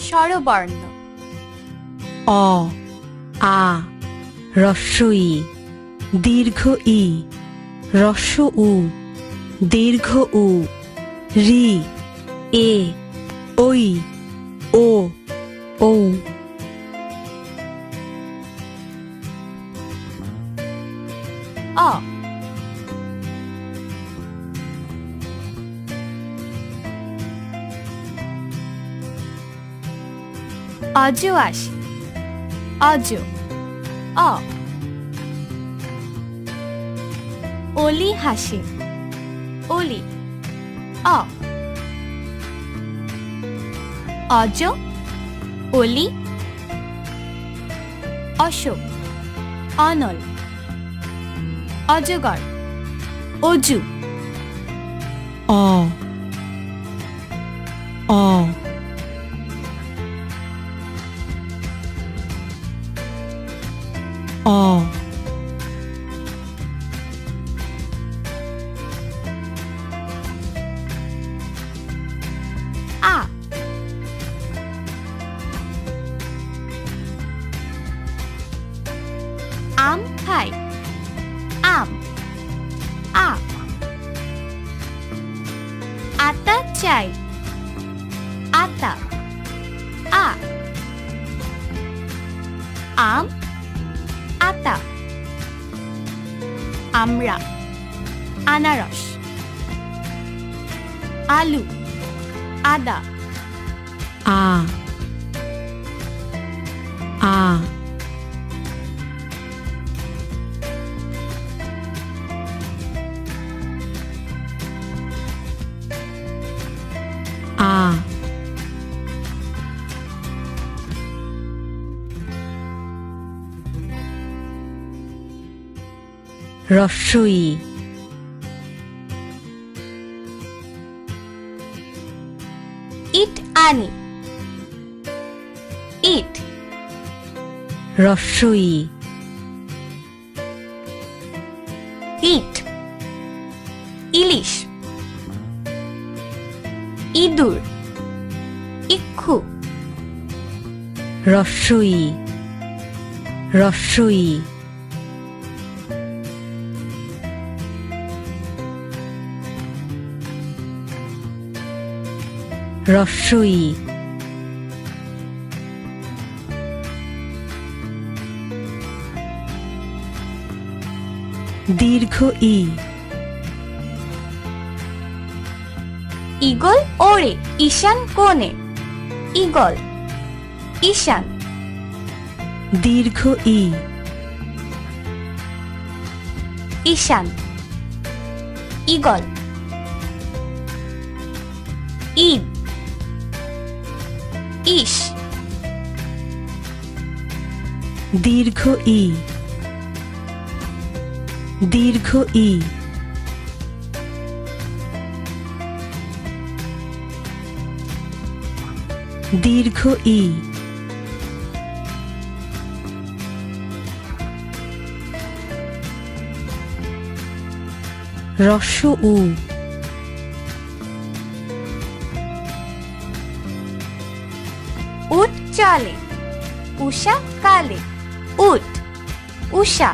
স্বরবর্ণ অ আ হ্রস্ব ই দীর্ঘ ই হ্রস্ব উ দীর্ঘ উ রি এ ঐ ও ঔ অ অজ আসে অজ অ অলি হাসে অলি অ অজ অলি অশোক অনল অজগর অজু অ অ অ আ আম খাই আম আ আতা চাই আতা আ আম আতা আমরা আনারস আলু আদা আ আ আ হ্রস্ব ই ইট আনি ইট হ্রস্ব ই ইট ইলিশ ইঁদুর ইক্ষু হ্রস্ব ই হ্রস্ব ই হ্রস্ব ই দীর্ঘ ই ঈগল ওড়ে ঈশান কোণে ঈগল ঈশান দীর্ঘ ই ঈশান ঈগল ঈদ ঈশ দীর্ঘ ই দীর্ঘ ই দীর্ঘ ই হ্রস্ব উ উট চলে উষা কালে উট উষা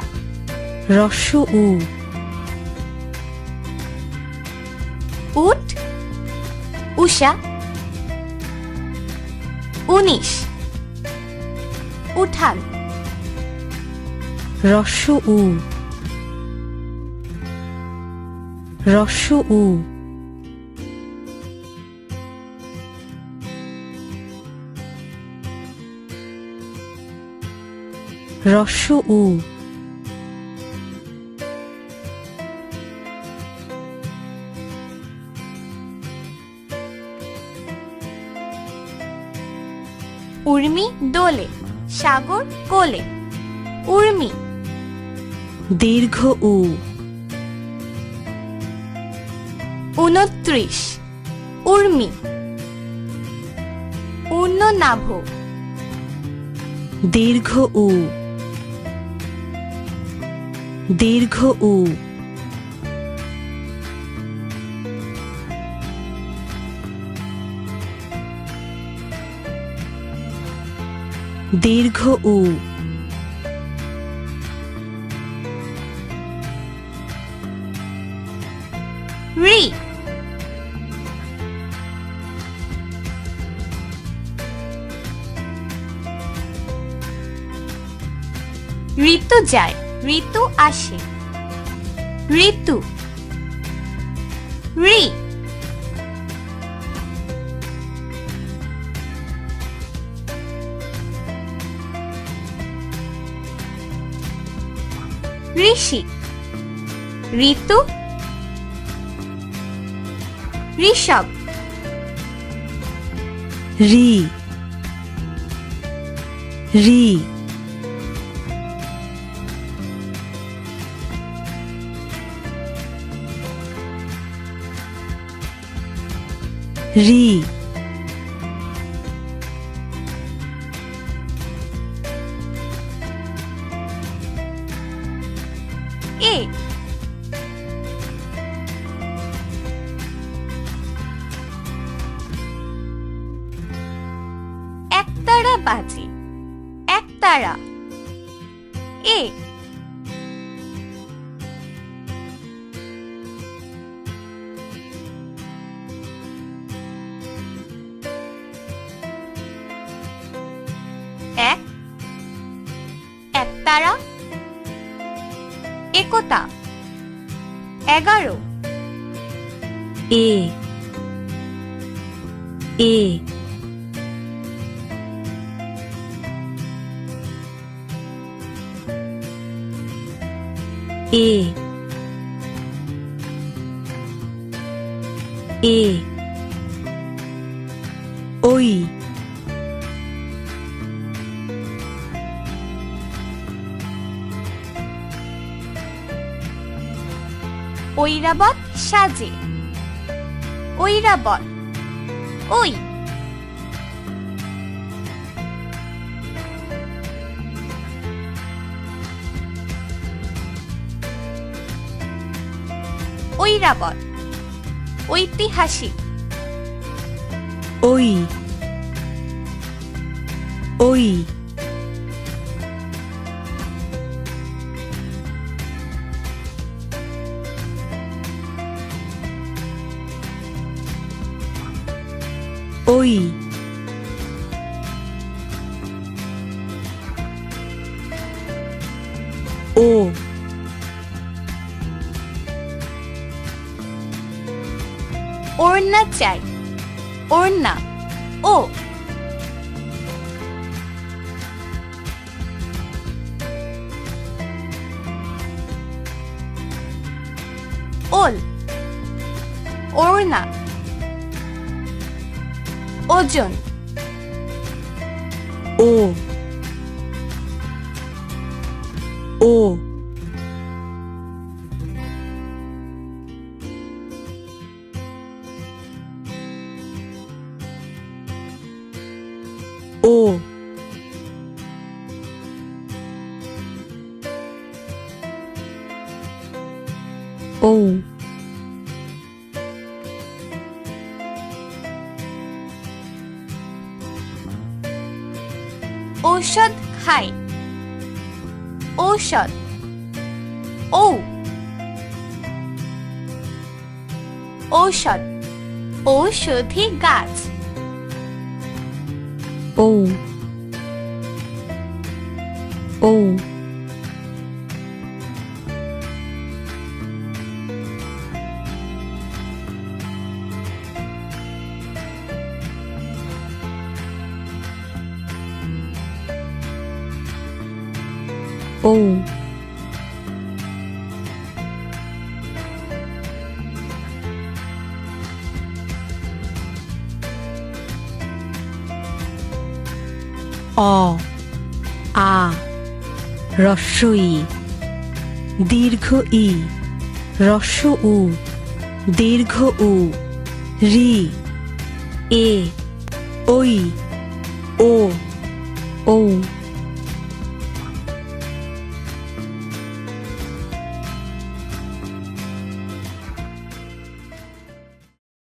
হ্রস্ব উ উট উষা উনিশ উঠান হ্রস্ব উ হ্রস্ব উ হ্রস্ব উ উর্মি দোলে সাগর কোলে উর্মি দীর্ঘ উ ২৯ উর্মি পূর্ণনাভ দীর্ঘ উ দীর্ঘ উ দীর্ঘ উ রি ঋতু যায় ঋতু আসে ঋতু রি ঋষি ঋতু ঋষভ রি রি রি এ একতারা বাজে একতারা এ এক একতারা একতা 11 এ এ এ এ ওই ঐরাবত সাজে ঐরাবত ওই ঐরাবত ঐতিহাসিক ওই ওই ওই ও ওড়না চাই ওড়না ও ওল ওড়না ওজন ও ও ও ও ঔষধ খায় ঔষধ ও ঔষধ ঔষধি গাছ ও ও ও অ আ হ্রস্ব ই দীর্ঘ ই হ্রস্ব উ দীর্ঘ উ রি এ ওই ও ও